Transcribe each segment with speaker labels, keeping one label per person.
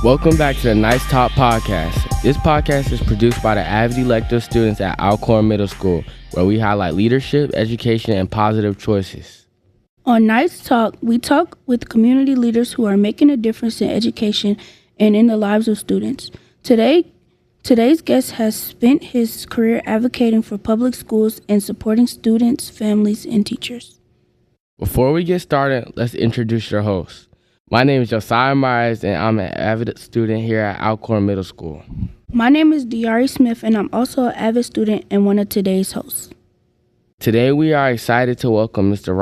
Speaker 1: Welcome back to the Nice Talk Podcast. This podcast is produced by the AVID Elective students at Alcorn Middle School, where we highlight leadership, education, and positive choices.
Speaker 2: On Nice Talk, we talk with community leaders who are making a difference in education and in the lives of students. Today's guest has spent his career advocating for public schools and supporting students, families, and teachers.
Speaker 1: Before we get started, let's introduce your host. My name is Josiah Myers, and I'm an AVID student here at Alcorn Middle School.
Speaker 2: My name is Diari Smith, and I'm also an AVID student and one of today's hosts.
Speaker 1: Today, we are excited to welcome Mr.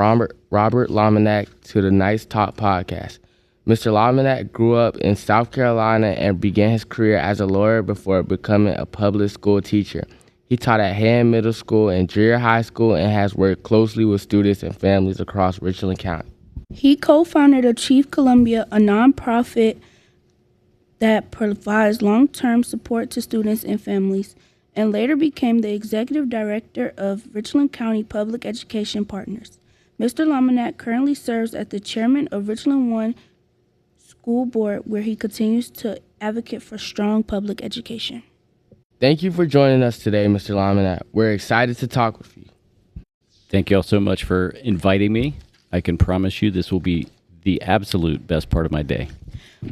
Speaker 1: Robert Lominack to the Nice Talk Podcast. Mr. Lominack grew up in South Carolina and began his career as a lawyer before becoming a public school teacher. He taught at Hand Middle School and Dreher High School and has worked closely with students and families across Richland County.
Speaker 2: He co-founded Achieve Columbia, a nonprofit that provides long-term support to students and families, and later became the executive director of Richland County Public Education Partners. Mr. Lominack currently serves as the chairman of Richland One School Board, where he continues to advocate for strong public education.
Speaker 1: Thank you for joining us today, Mr. Lominack. We're excited to talk with you.
Speaker 3: Thank you all so much for inviting me. I can promise you this will be the absolute best part of my day.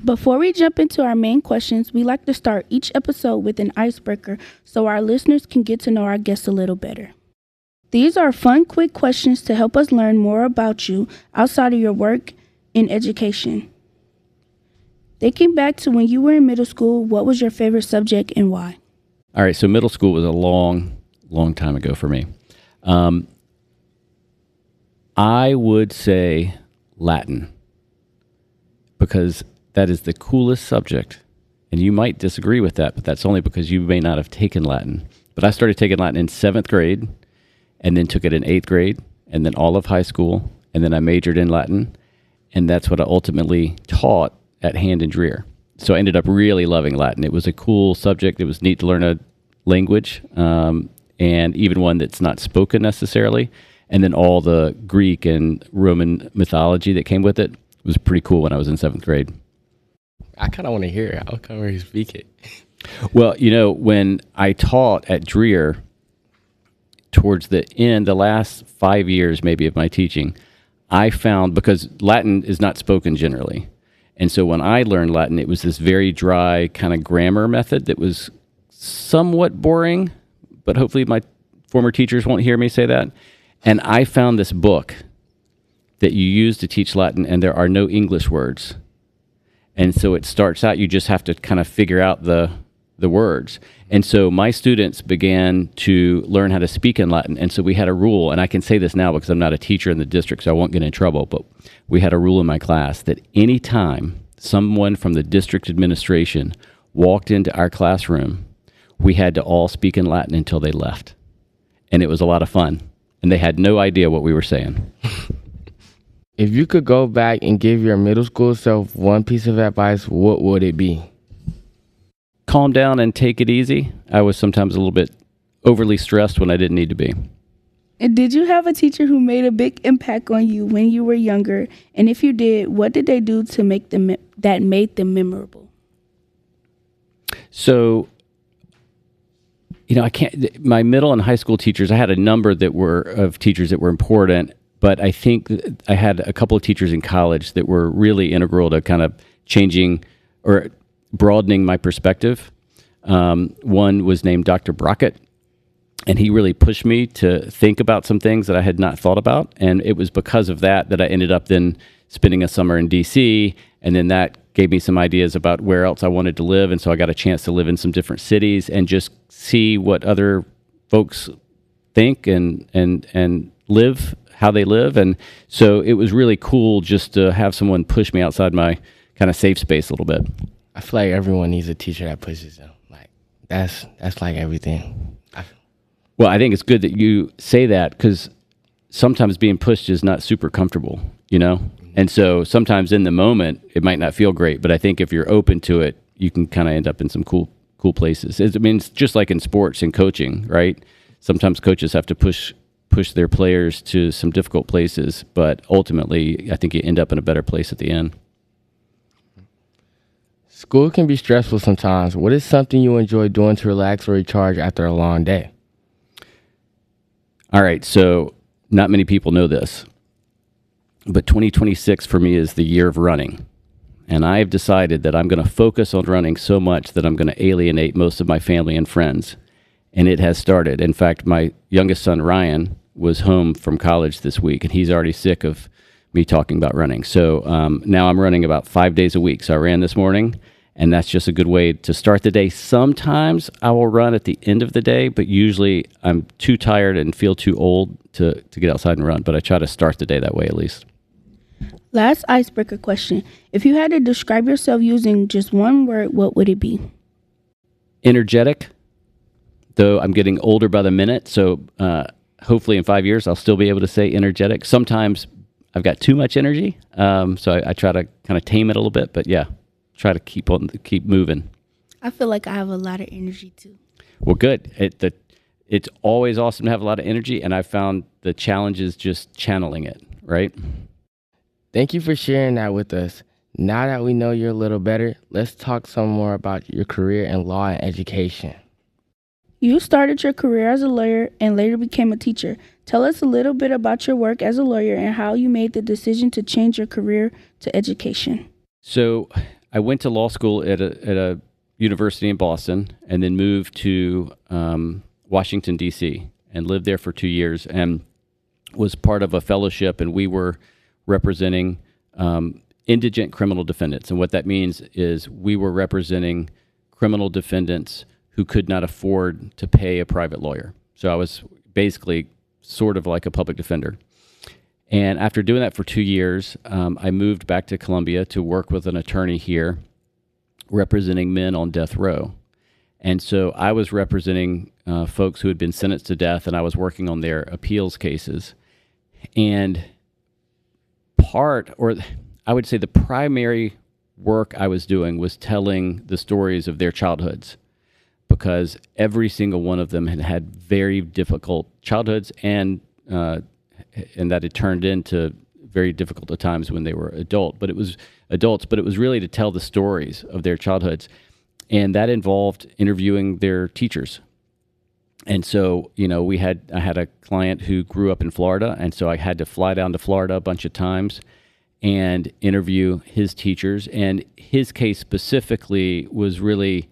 Speaker 2: Before we jump into our main questions, we like to start each episode with an icebreaker so our listeners can get to know our guests a little better. These are fun, quick questions to help us learn more about you outside of your work in education. Thinking back to when you were in middle school, what was your favorite subject and why?
Speaker 3: All right, so middle school was a long time ago for me. I would say Latin, because that is the coolest subject. And you might disagree with that, but that's only because you may not have taken Latin. But I started taking Latin in 7th grade, and then took it in 8th grade, and then all of high school, and then I majored in Latin, and that's what I ultimately taught at Hand and Dreher. So I ended up really loving Latin. It was a cool subject. It was neat to learn a language, and even one that's not spoken necessarily. And then all the Greek and Roman mythology that came with it was pretty cool when I was in 7th grade.
Speaker 1: I kind of want to hear it. I'll come here and speak it.
Speaker 3: Well, when I taught at Dreher, towards the end, the last 5 years maybe of my teaching, I found, because Latin is not spoken generally, and so when I learned Latin, it was this very dry kind of grammar method that was somewhat boring, but hopefully my former teachers won't hear me say that. And I found this book that you use to teach Latin, and there are no English words. And so it starts out, you just have to kind of figure out the words. And so my students began to learn how to speak in Latin. And so we had a rule, and I can say this now because I'm not a teacher in the district, so I won't get in trouble, but we had a rule in my class that any time someone from the district administration walked into our classroom, we had to all speak in Latin until they left. And it was a lot of fun. And they had no idea what we were saying.
Speaker 1: If you could go back and give your middle school self one piece of advice, what would it be?
Speaker 3: Calm down and take it easy. I was sometimes a little bit overly stressed when I didn't need to be.
Speaker 2: And did you have a teacher who made a big impact on you when you were younger? And if you did, what did they do to make them that made them memorable?
Speaker 3: So, my middle and high school teachers, I had a number of teachers that were important, but I think I had a couple of teachers in college that were really integral to kind of changing or broadening my perspective. One was named Dr. Brockett, and he really pushed me to think about some things that I had not thought about. And it was because of that I ended up then spending a summer in D.C., and then that gave me some ideas about where else I wanted to live. And so I got a chance to live in some different cities and just see what other folks think and live, how they live. And so it was really cool just to have someone push me outside my kind of safe space a little bit.
Speaker 1: I feel like everyone needs a teacher that pushes them. Like that's like everything.
Speaker 3: Well, I think it's good that you say that, because sometimes being pushed is not super comfortable, And so sometimes in the moment, it might not feel great, but I think if you're open to it, you can kind of end up in some cool places. It's just like in sports and coaching, right? Sometimes coaches have to push their players to some difficult places, but ultimately, I think you end up in a better place at the end.
Speaker 1: School can be stressful sometimes. What is something you enjoy doing to relax or recharge after a long day?
Speaker 3: All right, so not many people know this, but 2026 for me is the year of running. And I have decided that I'm going to focus on running so much that I'm going to alienate most of my family and friends. And it has started. In fact, my youngest son, Ryan, was home from college this week, and he's already sick of me talking about running. So now I'm running about 5 days a week. So I ran this morning, and that's just a good way to start the day. Sometimes I will run at the end of the day, but usually I'm too tired and feel too old to get outside and run. But I try to start the day that way at least.
Speaker 2: Last icebreaker question. If you had to describe yourself using just one word, what would it be?
Speaker 3: Energetic, though I'm getting older by the minute. So hopefully in 5 years, I'll still be able to say energetic. Sometimes I've got too much energy, so I try to kind of tame it a little bit. But yeah, try to keep moving.
Speaker 2: I feel like I have a lot of energy too.
Speaker 3: Well, good. It's always awesome to have a lot of energy, and I found the challenge is just channeling it, right?
Speaker 1: Thank you for sharing that with us. Now that we know you a little better, let's talk some more about your career in law and education.
Speaker 2: You started your career as a lawyer and later became a teacher. Tell us a little bit about your work as a lawyer and how you made the decision to change your career to education.
Speaker 3: So I went to law school at a university in Boston and then moved to Washington, D.C. and lived there for 2 years and was part of a fellowship, and we were representing indigent criminal defendants. And what that means is we were representing criminal defendants who could not afford to pay a private lawyer. So I was basically sort of like a public defender. And after doing that for 2 years, I moved back to Columbia to work with an attorney here representing men on death row. And so I was representing folks who had been sentenced to death, and I was working on their appeals cases. And I would say the primary work I was doing was telling the stories of their childhoods, because every single one of them had had very difficult childhoods, and that it turned into very difficult at times when they were adults. But it was really to tell the stories of their childhoods, and that involved interviewing their teachers. And so, I had a client who grew up in Florida, and so I had to fly down to Florida a bunch of times and interview his teachers. And his case specifically was really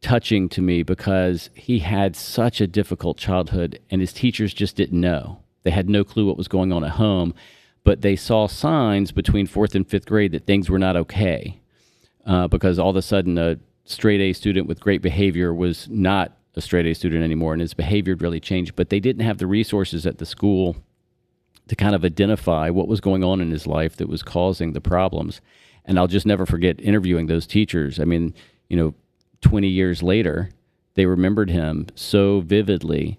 Speaker 3: touching to me because he had such a difficult childhood, and his teachers just didn't know. They had no clue what was going on at home, but they saw signs between 4th and 5th grade that things were not okay, because all of a sudden a straight A student with great behavior was not a straight A student anymore, and his behavior had really changed. But they didn't have the resources at the school to kind of identify what was going on in his life that was causing the problems. And I'll just never forget interviewing those teachers. I mean, 20 years later, they remembered him so vividly,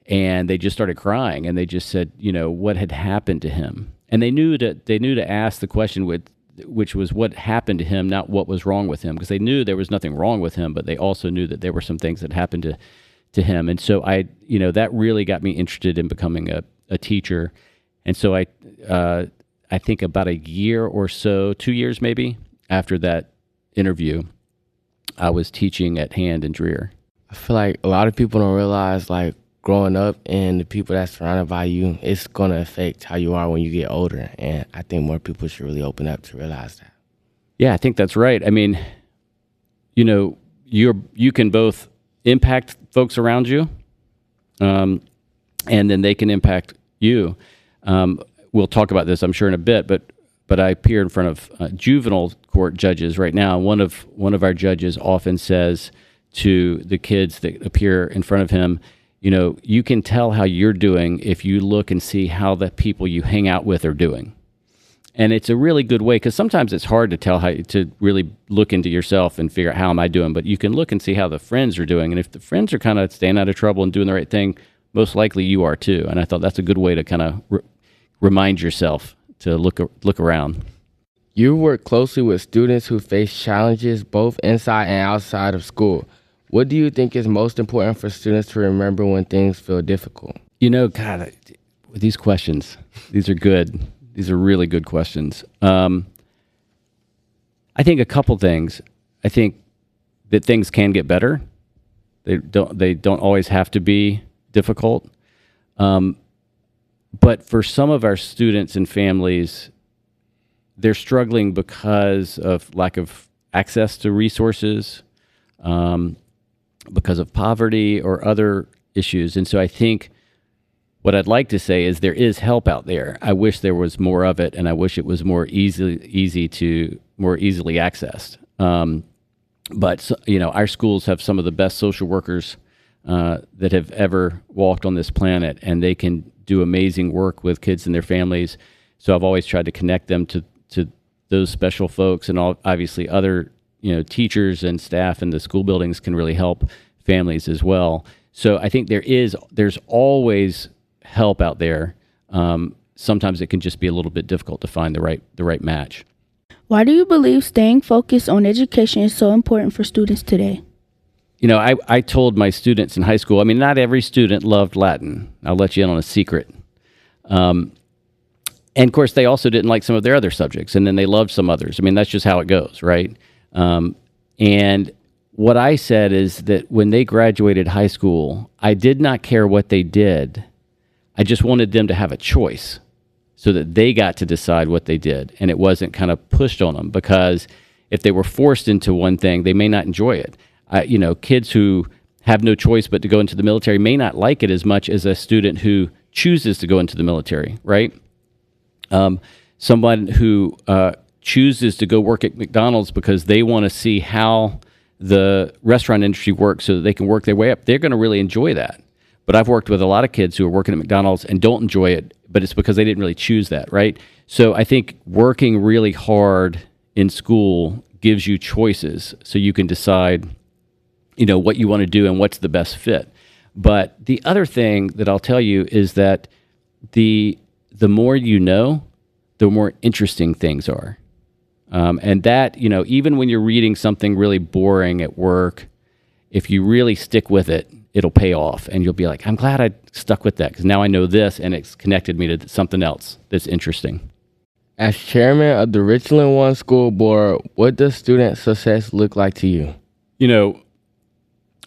Speaker 3: and they just started crying, and they just said, what had happened to him. And they knew to ask the question which was what happened to him, not what was wrong with him, because they knew there was nothing wrong with him, but they also knew that there were some things that happened to him. And so that really got me interested in becoming a teacher. And so I think about a year or so, 2 years maybe, after that interview, I was teaching at Hand and Dreer.
Speaker 1: I feel like a lot of people don't realize, growing up and the people that's surrounded by you, it's going to affect how you are when you get older. And I think more people should really open up to realize that.
Speaker 3: Yeah, I think that's right. I mean, you can both impact folks around you, and then they can impact you. We'll talk about this, I'm sure, in a bit, but I appear in front of juvenile court judges right now. One of our judges often says to the kids that appear in front of him, you can tell how you're doing if you look and see how the people you hang out with are doing. And it's a really good way, because sometimes it's hard to tell how to really look into yourself and figure out how am I doing, but you can look and see how the friends are doing. And if the friends are kind of staying out of trouble and doing the right thing, most likely you are too. And I thought that's a good way to kind of remind yourself to look around.
Speaker 1: You work closely with students who face challenges both inside and outside of school. What do you think is most important for students to remember when things feel difficult?
Speaker 3: God, these questions, these are good. These are really good questions. I think a couple things. I think that things can get better. They don't always have to be difficult. But for some of our students and families, they're struggling because of lack of access to resources, because of poverty or other issues. And so I think what I'd like to say is there is help out there. I wish there was more of it, and I wish it was more easily accessed. But our schools have some of the best social workers that have ever walked on this planet, and they can do amazing work with kids and their families. So I've always tried to connect them to those special folks, and obviously other teachers and staff in the school buildings can really help families as well. So I think there's always help out there. Sometimes it can just be a little bit difficult to find the right match.
Speaker 2: Why do you believe staying focused on education is so important for students today?
Speaker 3: I told my students in high school, not every student loved Latin. I'll let you in on a secret. And of course, they also didn't like some of their other subjects, and then they loved some others. That's just how it goes, right? And what I said is that when they graduated high school, I did not care what they did. I just wanted them to have a choice so that they got to decide what they did, and it wasn't kind of pushed on them, because if they were forced into one thing, they may not enjoy it. Kids who have no choice but to go into the military may not like it as much as a student who chooses to go into the military, right? Someone who chooses to go work at McDonald's because they want to see how the restaurant industry works so that they can work their way up, they're going to really enjoy that. But I've worked with a lot of kids who are working at McDonald's and don't enjoy it, but it's because they didn't really choose that, right? So I think working really hard in school gives you choices so you can decide, what you want to do and what's the best fit. But the other thing that I'll tell you is that the more you know, the more interesting things are. And that, even when you're reading something really boring at work, if you really stick with it, it'll pay off. And you'll be like, I'm glad I stuck with that, because now I know this and it's connected me to something else that's interesting.
Speaker 1: As chairman of the Richland One School Board, what does student success look like to you?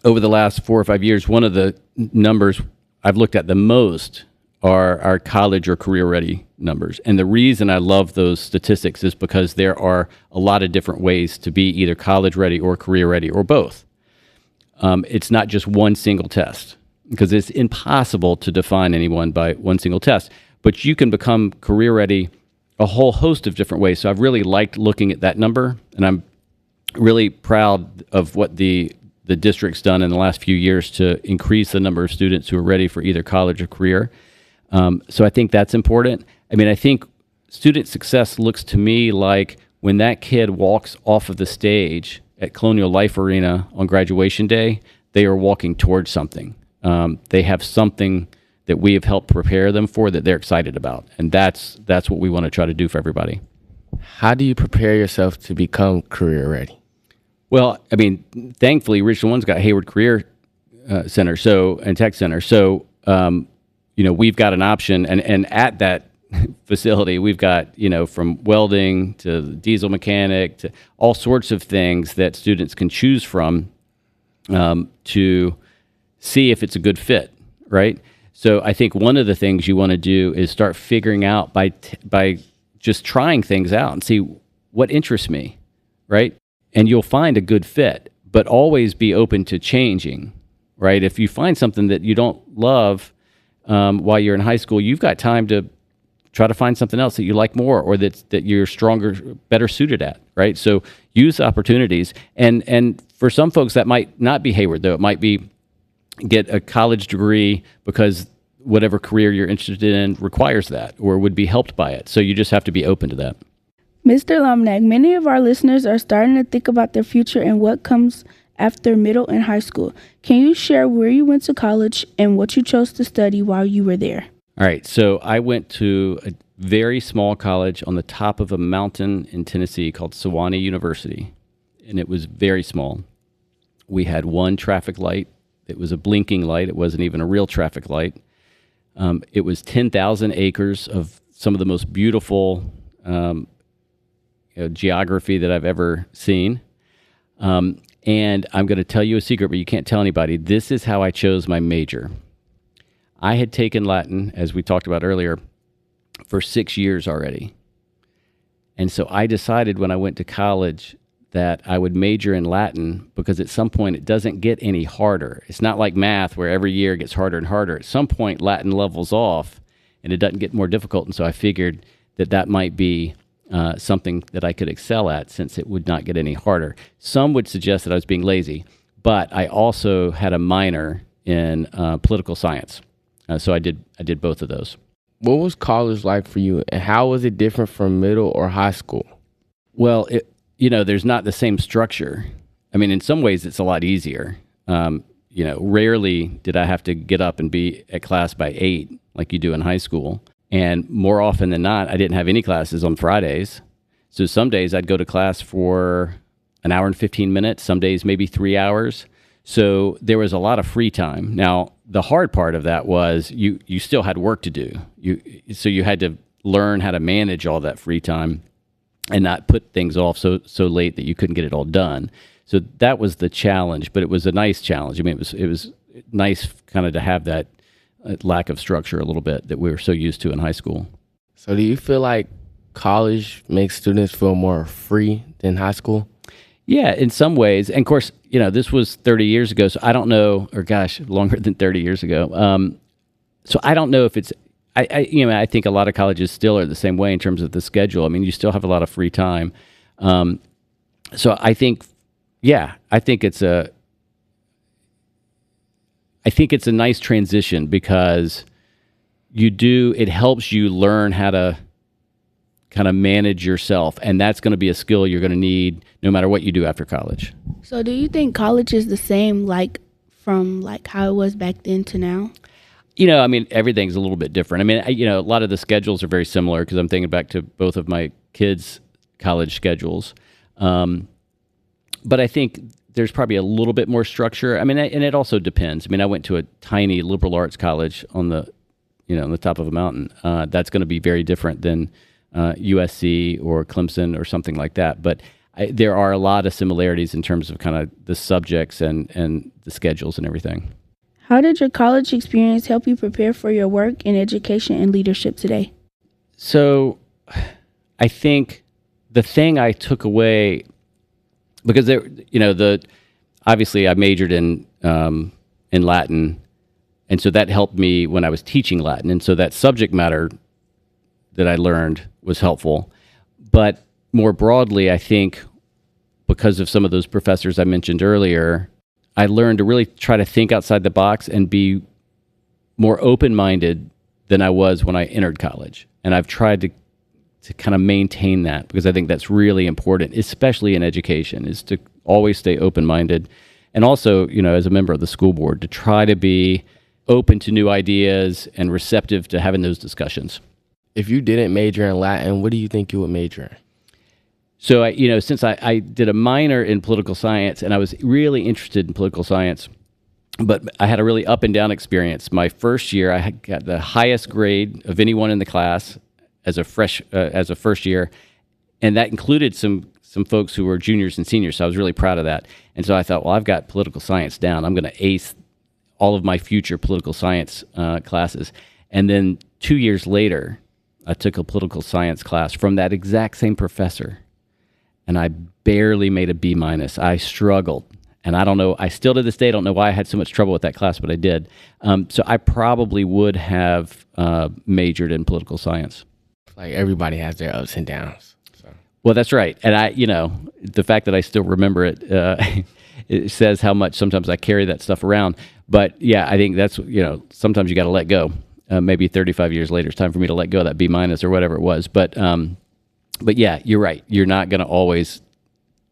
Speaker 3: Over the last 4 or 5 years, one of the numbers I've looked at the most are our college or career ready numbers. And the reason I love those statistics is because there are a lot of different ways to be either college ready or career ready or both. It's not just one single test, because it's impossible to define anyone by one single test. But you can become career ready a whole host of different ways. So I've really liked looking at that number, and I'm really proud of what the district's done in the last few years to increase the number of students who are ready for either college or career. So I think that's important. I think student success looks to me like when that kid walks off of the stage at Colonial Life Arena on graduation day, they are walking towards something. They have something that we have helped prepare them for that they're excited about. And that's what we want to try to do for everybody.
Speaker 1: How do you prepare yourself to become career ready?
Speaker 3: Well, thankfully, Richland One's got Hayward Career Center and Tech Center. So, we've got an option. And at that facility, we've got, from welding to diesel mechanic to all sorts of things that students can choose from to see if it's a good fit, right? So I think one of the things you want to do is start figuring out by just trying things out and see what interests me, right? And you'll find a good fit, but always be open to changing, right? If you find something that you don't love while you're in high school, you've got time to try to find something else that you like more, or that you're stronger, better suited at, right? So use opportunities. And for some folks, that might not be Hayward, though. It might be get a college degree because whatever career you're interested in requires that or would be helped by it. So you just have to be open to that.
Speaker 2: Mr. Lominack, many of our listeners are starting to think about their future and what comes after middle and high school. Can you share where you went to college and what you chose to study while you were there?
Speaker 3: All right. So I went to a very small college on the top of a mountain in Tennessee called Sewanee University, and it was very small. We had one traffic light. It was a blinking light. It wasn't even a real traffic light. It was 10,000 acres of some of the most beautiful geography that I've ever seen. And I'm going to tell you a secret, but you can't tell anybody. This is how I chose my major. I had taken Latin, as we talked about earlier, for 6 years already. And so I decided when I went to college that I would major in Latin because at some point it doesn't get any harder. It's not like math where every year it gets harder and harder. At some point Latin levels off and it doesn't get more difficult. And so I figured that that might be something that I could excel at since it would not get any harder. Some would suggest that I was being lazy, but I also had a minor in political science. So I did both of those.
Speaker 1: What was college like for you, and how was it different from middle or high school?
Speaker 3: Well, there's not the same structure. I mean, in some ways, it's a lot easier. Rarely did I have to get up and be at class by 8 like you do in high school. And more often than not, I didn't have any classes on Fridays. So some days I'd go to class for an hour and 15 minutes, some days maybe 3 hours. So there was a lot of free time. Now, the hard part of that was you still had work to do. So you had to learn how to manage all that free time and not put things off so late that you couldn't get it all done. So that was the challenge, but it was a nice challenge. I mean, it was nice kind of to have that lack of structure a little bit that we were so used to in high school.
Speaker 1: So do you feel like college makes students feel more free than high school?
Speaker 3: Yeah, in some ways. And of course, this was 30 years ago, so I don't know, or gosh, longer than 30 years ago. So I don't know if it's, I think a lot of colleges still are the same way in terms of the schedule. I mean, you still have a lot of free time. So I think it's a nice transition because it helps you learn how to kind of manage yourself. And that's going to be a skill you're going to need no matter what you do after college.
Speaker 2: So do you think college is the same from how it was back then to now?
Speaker 3: I mean, everything's a little bit different. I mean, a lot of the schedules are very similar because I'm thinking back to both of my kids' college schedules. But I think there's probably a little bit more structure. I mean, and it also depends. I mean, I went to a tiny liberal arts college on the top of a mountain. That's going to be very different than USC or Clemson or something like that. But there are a lot of similarities in terms of kind of the subjects and the schedules and everything.
Speaker 2: How did your college experience help you prepare for your work in education and leadership today?
Speaker 3: So I think the thing I took away, because obviously I majored in Latin, and so that helped me when I was teaching Latin, and so that subject matter that I learned was helpful. But more broadly, I think because of some of those professors I mentioned earlier, I learned to really try to think outside the box and be more open-minded than I was when I entered college. And I've tried to kind of maintain that because I think that's really important, especially in education, is to always stay open-minded. And also, as a member of the school board, to try to be open to new ideas and receptive to having those discussions.
Speaker 1: If you didn't major in Latin, what do you think you would major in?
Speaker 3: So, since I did a minor in political science and I was really interested in political science, but I had a really up and down experience. My first year, I got the highest grade of anyone in the class as a first year, and that included some folks who were juniors and seniors. So I was really proud of that. And so I thought, well, I've got political science down. I'm going to ace all of my future political science classes. And then 2 years later, I took a political science class from that exact same professor, and I barely made a B-. I struggled. And I don't know, I still to this day don't know why I had so much trouble with that class, but I did. So I probably would have majored in political science.
Speaker 1: Like everybody has their ups and downs. So.
Speaker 3: Well, that's right. And the fact that I still remember it, it says how much sometimes I carry that stuff around. But yeah, I think that's, sometimes you got to let go. Maybe 35 years later, it's time for me to let go of that B- or whatever it was. But yeah, you're right. You're not going to always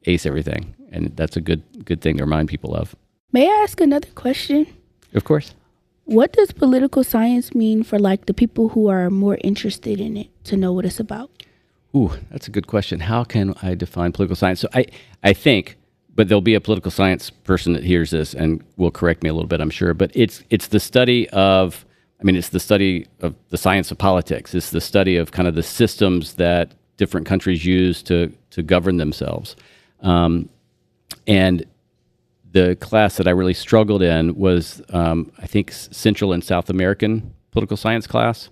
Speaker 3: ace everything. And that's a good thing to remind people of.
Speaker 2: May I ask another question?
Speaker 3: Of course.
Speaker 2: What does political science mean for the people who are more interested in it to know what it's about?
Speaker 3: Ooh, that's a good question. How can I define political science? So I think, but there'll be a political science person that hears this and will correct me a little bit, I'm sure. But it's the study of, it's the study of the science of politics. It's the study of kind of the systems that different countries use to govern themselves. And the class that I really struggled in was, I think, Central and South American political science class.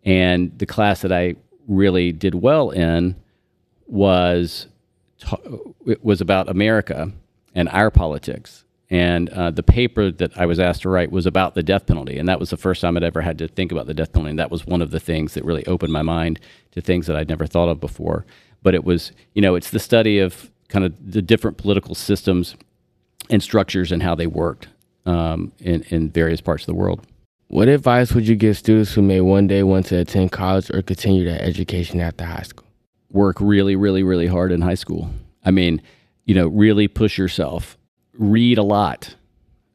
Speaker 3: And the class that I really did well in was it was about America and our politics. And the paper that I was asked to write was about the death penalty. And that was the first time I'd ever had to think about the death penalty. And that was one of the things that really opened my mind to things that I'd never thought of before. But it was, it's the study of kind of the different political systems and structures and how they worked in various parts of the world.
Speaker 1: What advice would you give students who may one day want to attend college or continue their education after high school?
Speaker 3: Work really, really, really hard in high school. I mean, really push yourself. Read a lot.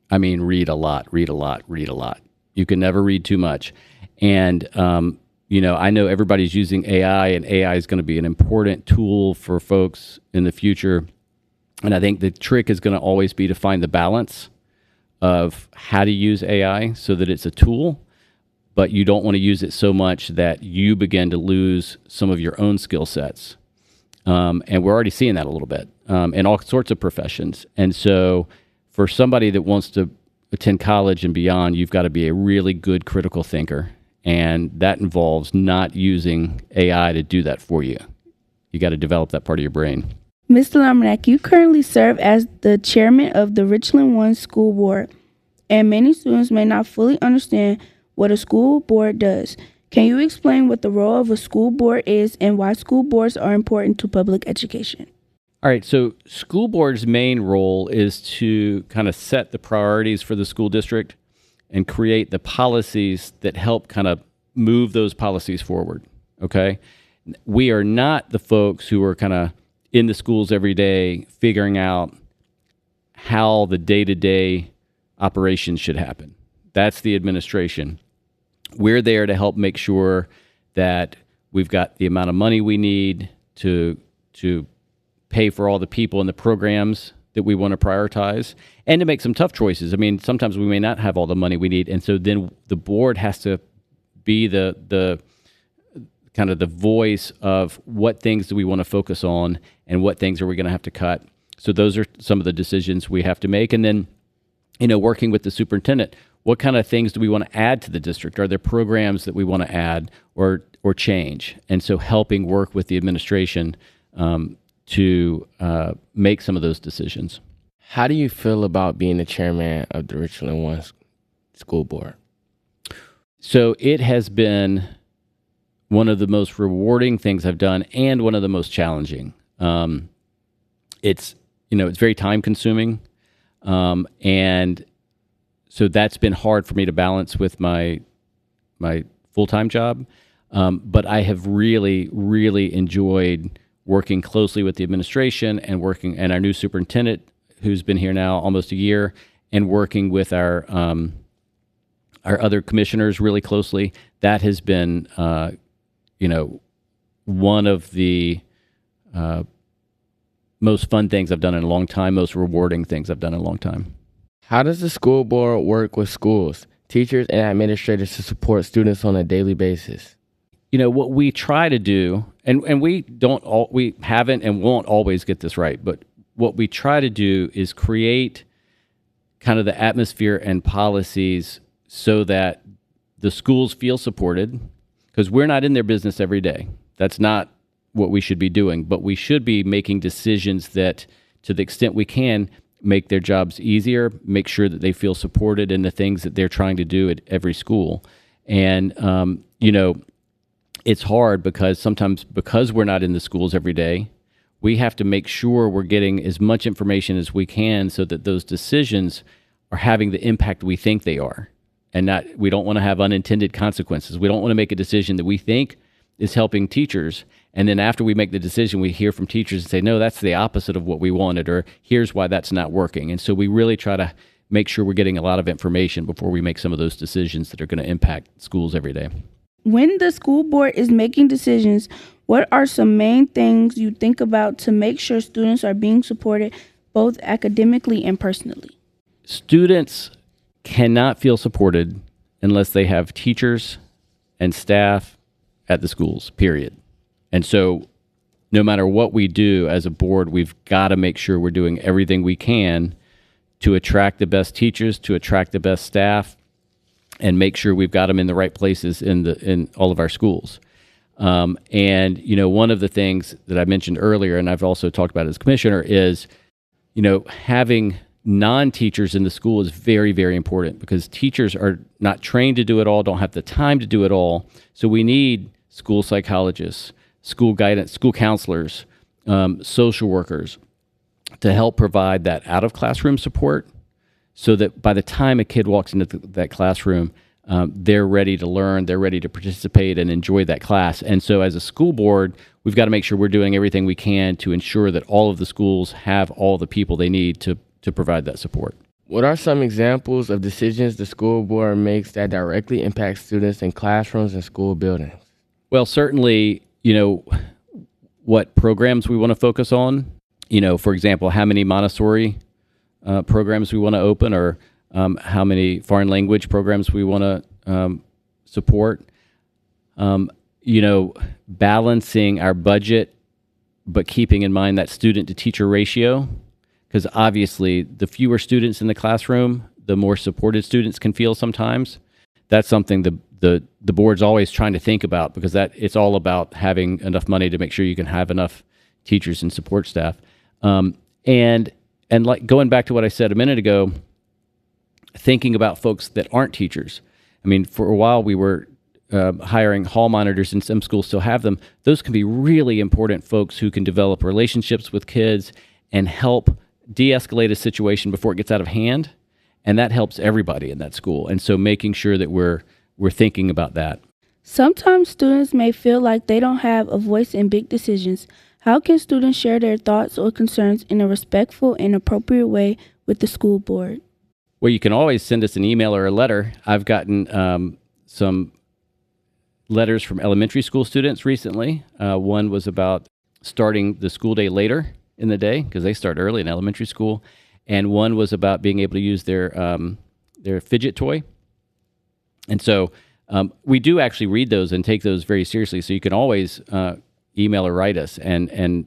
Speaker 3: I mean, read a lot. You can never read too much. And, I know everybody's using AI, and AI is going to be an important tool for folks in the future. And I think the trick is going to always be to find the balance of how to use AI so that it's a tool, but you don't want to use it so much that you begin to lose some of your own skill sets. And we're already seeing that a little bit in all sorts of professions. And so for somebody that wants to attend college and beyond, you've got to be a really good critical thinker. And that involves not using AI to do that for you. You got to develop that part of your brain.
Speaker 2: Mr. Lominack, you currently serve as the chairman of the Richland One School Board, and many students may not fully understand what a school board does. Can you explain what the role of a school board is and why school boards are important to public education?
Speaker 3: All right, so school board's main role is to kind of set the priorities for the school district and create the policies that help kind of move those policies forward, okay? We are not the folks who are kind of in the schools every day figuring out how the day-to-day operations should happen. That's the administration. We're there to help make sure that we've got the amount of money we need to pay for all the people and the programs that we want to prioritize, and to make some tough choices. I mean, sometimes we may not have all the money we need, and so then the board has to be the kind of the voice of what things do we want to focus on and what things are we going to have to cut. So those are some of the decisions we have to make. And then, working with the superintendent, what kind of things do we want to add to the district? Are there programs that we want to add or change? And so helping work with the administration to make some of those decisions.
Speaker 1: How do you feel about being the chairman of the Richland One School Board?
Speaker 3: So it has been one of the most rewarding things I've done and one of the most challenging. It's very time consuming. And so that's been hard for me to balance with my full-time job. But I have really, really enjoyed working closely with the administration and our new superintendent, who's been here now almost a year, and working with our other commissioners really closely. That has been, one of the most fun things I've done in a long time, most rewarding things I've done in a long time.
Speaker 1: How does the school board work with schools, teachers, and administrators to support students on a daily basis?
Speaker 3: What we try to do, and we haven't and won't always get this right, but what we try to do is create kind of the atmosphere and policies so that the schools feel supported, because we're not in their business every day. That's not what we should be doing, but we should be making decisions that, to the extent we can, make their jobs easier, make sure that they feel supported in the things that they're trying to do at every school. And, it's hard because sometimes, because we're not in the schools every day, we have to make sure we're getting as much information as we can so that those decisions are having the impact we think they are. And we don't want to have unintended consequences. We don't want to make a decision that we think is helping teachers, and then after we make the decision, we hear from teachers and say, no, that's the opposite of what we wanted, or here's why that's not working. And so we really try to make sure we're getting a lot of information before we make some of those decisions that are going to impact schools every day.
Speaker 2: When the school board is making decisions, what are some main things you think about to make sure students are being supported both academically and personally?
Speaker 3: Students cannot feel supported unless they have teachers and staff at the schools, period. And so no matter what we do as a board, we've got to make sure we're doing everything we can to attract the best teachers, to attract the best staff, and make sure we've got them in the right places in all of our schools. And, one of the things that I mentioned earlier, and I've also talked about as commissioner, is, having non-teachers in the school is very, very important, because teachers are not trained to do it all, don't have the time to do it all. So we need school psychologists, school guidance, school counselors, social workers to help provide that out-of-classroom support, so that by the time a kid walks into that classroom, they're ready to learn, they're ready to participate and enjoy that class. And so as a school board, we've got to make sure we're doing everything we can to ensure that all of the schools have all the people they need to provide that support.
Speaker 1: What are some examples of decisions the school board makes that directly impact students in classrooms and school buildings?
Speaker 3: Well, certainly, what programs we want to focus on. For example, how many Montessori programs we want to open, or how many foreign language programs we want to support. Balancing our budget, but keeping in mind that student-to-teacher ratio, because obviously the fewer students in the classroom, the more supported students can feel sometimes. That's something the board's always trying to think about, because it's all about having enough money to make sure you can have enough teachers and support staff. And like going back to what I said a minute ago, thinking about folks that aren't teachers. I mean, for a while we were hiring hall monitors, and some schools still have them. Those can be really important folks who can develop relationships with kids and help de-escalate a situation before it gets out of hand. And that helps everybody in that school. And so making sure that we're thinking about that.
Speaker 2: Sometimes students may feel like they don't have a voice in big decisions. How can students share their thoughts or concerns in a respectful and appropriate way with the school board?
Speaker 3: Well, you can always send us an email or a letter. I've gotten some letters from elementary school students recently. One was about starting the school day later in the day, because they start early in elementary school. And one was about being able to use their fidget toy. And so we do actually read those and take those very seriously. So you can always email or write us, and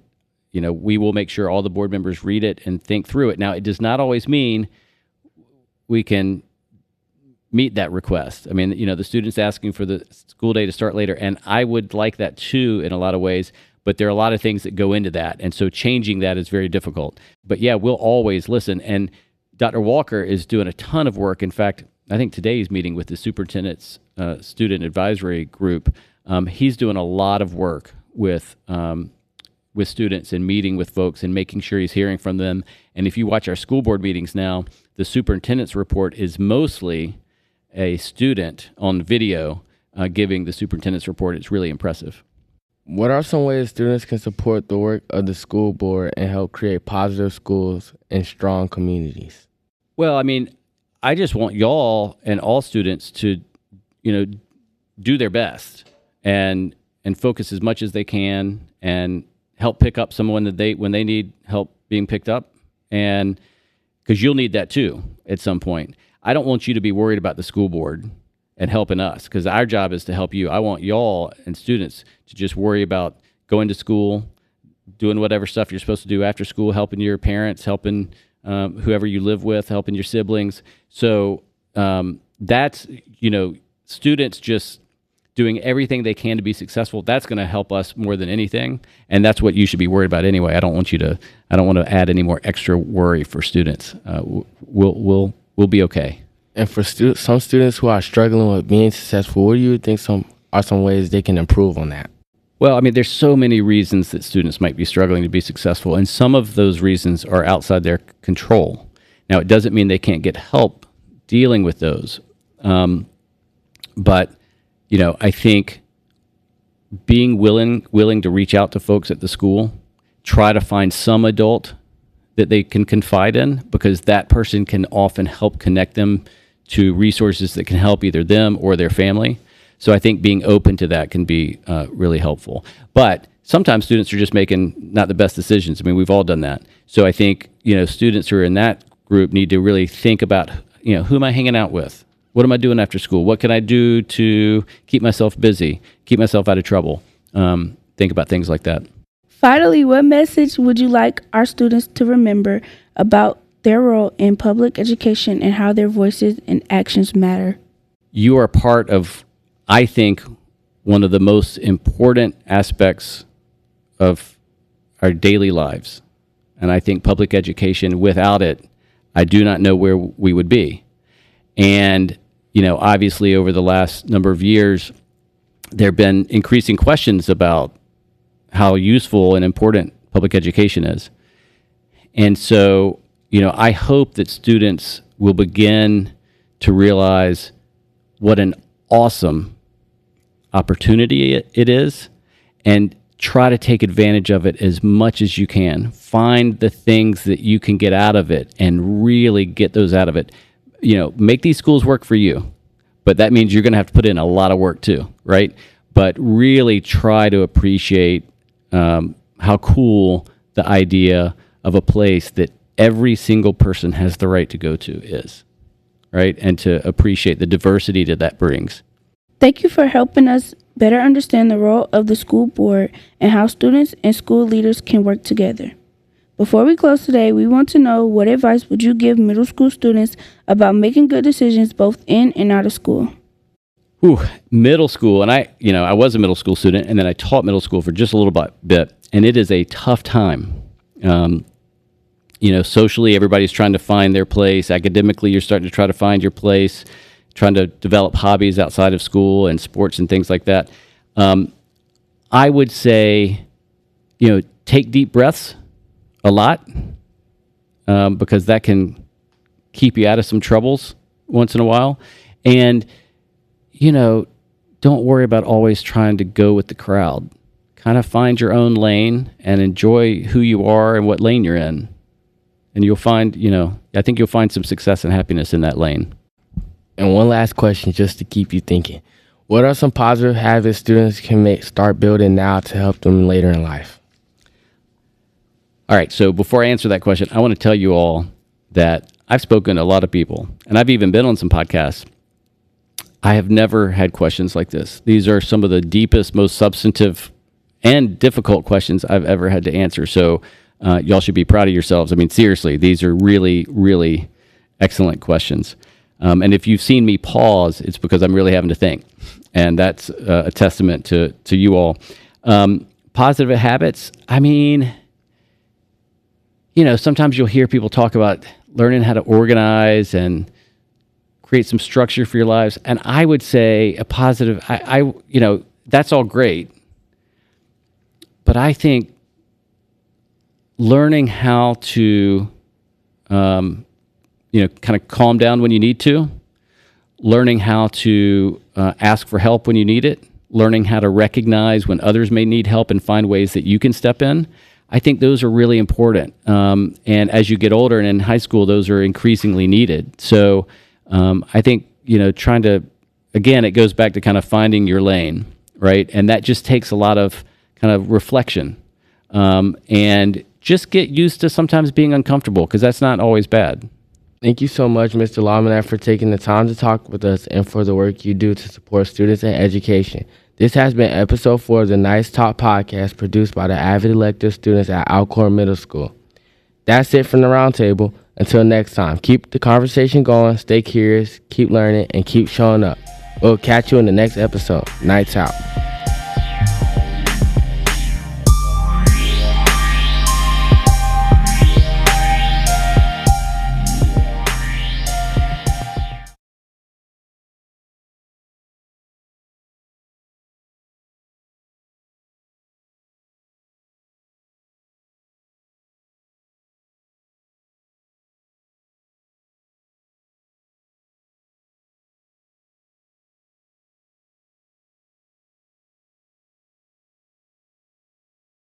Speaker 3: we will make sure all the board members read it and think through it. Now, it does not always mean we can meet that request. I mean, the students asking for the school day to start later, and I would like that too in a lot of ways, but there are a lot of things that go into that, and so changing that is very difficult. But yeah, we'll always listen, and Dr. Walker is doing a ton of work. In fact, I think today he's meeting with the superintendent's student advisory group. He's doing a lot of work with students and meeting with folks and making sure he's hearing from them. And if you watch our school board meetings now, the superintendent's report is mostly a student on video giving the superintendent's report. It's really impressive.
Speaker 1: What are some ways students can support the work of the school board and help create positive schools and strong communities?
Speaker 3: Well, I mean, I just want y'all and all students to, do their best and focus as much as they can and help pick up someone when they need help being picked up, and because you'll need that too at some point. I don't want you to be worried about the school board and helping us, because our job is to help you. I want y'all and students to just worry about going to school, doing whatever stuff you're supposed to do after school, helping your parents, helping whoever you live with, helping your siblings. So that's, students just doing everything they can to be successful. That's going to help us more than anything, and that's what you should be worried about anyway. I don't want to add any more extra worry for students. We'll be okay.
Speaker 1: And for some students who are struggling with being successful, what do you think are some ways they can improve on that?
Speaker 3: Well, I mean, there's so many reasons that students might be struggling to be successful, and some of those reasons are outside their control. Now, it doesn't mean they can't get help dealing with those. But, I think being willing to reach out to folks at the school, try to find some adult that they can confide in, because that person can often help connect them to resources that can help either them or their family. So I think being open to that can be really helpful. But sometimes students are just making not the best decisions. I mean, we've all done that. So I think, students who are in that group need to really think about, who am I hanging out with? What am I doing after school? What can I do to keep myself busy, keep myself out of trouble? Think about things like that.
Speaker 2: Finally, what message would you like our students to remember about their role in public education and how their voices and actions matter?
Speaker 3: You are part of, I think, one of the most important aspects of our daily lives. And I think public education, without it, I do not know where we would be. And, obviously over the last number of years, there have been increasing questions about how useful and important public education is. And so, I hope that students will begin to realize what an awesome opportunity it is, and try to take advantage of it as much as you can. Find the things that you can get out of it and really get those out of it. Make these schools work for you, but that means you're going to have to put in a lot of work too, right? But really try to appreciate how cool the idea of a place that every single person has the right to go to is, right? And to appreciate the diversity that brings.
Speaker 2: Thank you for helping us better understand the role of the school board and how students and school leaders can work together. Before we close today, we want to know, what advice would you give middle school students about making good decisions both in and out of school?
Speaker 3: Middle school, and I was a middle school student, and then I taught middle school for just a little bit, and it is a tough time. Socially, everybody's trying to find their place. Academically, you're starting to try to find your place, trying to develop hobbies outside of school and sports and things like that. I would say, take deep breaths a lot, because that can keep you out of some troubles once in a while. And, don't worry about always trying to go with the crowd. Kind of find your own lane and enjoy who you are and what lane you're in. And you'll find, I think you'll find some success and happiness in that lane.
Speaker 1: And one last question, just to keep you thinking. What are some positive habits students can start building now to help them later in life?
Speaker 3: All right, so before I answer that question, I want to tell you all that I've spoken to a lot of people, and I've even been on some podcasts. I have never had questions like this. These are some of the deepest, most substantive, and difficult questions I've ever had to answer. So y'all should be proud of yourselves. I mean, seriously, these are really, really excellent questions. And if you've seen me pause, it's because I'm really having to think. And that's a testament to you all. Positive habits, sometimes you'll hear people talk about learning how to organize and create some structure for your lives. And I would say a positive, that's all great. But I think learning how to, kind of calm down when you need to, learning how to ask for help when you need it, learning how to recognize when others may need help and find ways that you can step in. I think those are really important. And as you get older and in high school, those are increasingly needed. So I think, trying to, again, it goes back to kind of finding your lane, right? And that just takes a lot of kind of reflection. And just get used to sometimes being uncomfortable, because that's not always bad.
Speaker 1: Thank you so much, Mr. Lominack, for taking the time to talk with us and for the work you do to support students and education. This has been episode 4 of the Nice Talk podcast, produced by the AVID Elective students at Alcorn Middle School. That's it from the roundtable. Until next time, keep the conversation going, stay curious, keep learning, and keep showing up. We'll catch you in the next episode. Nights out.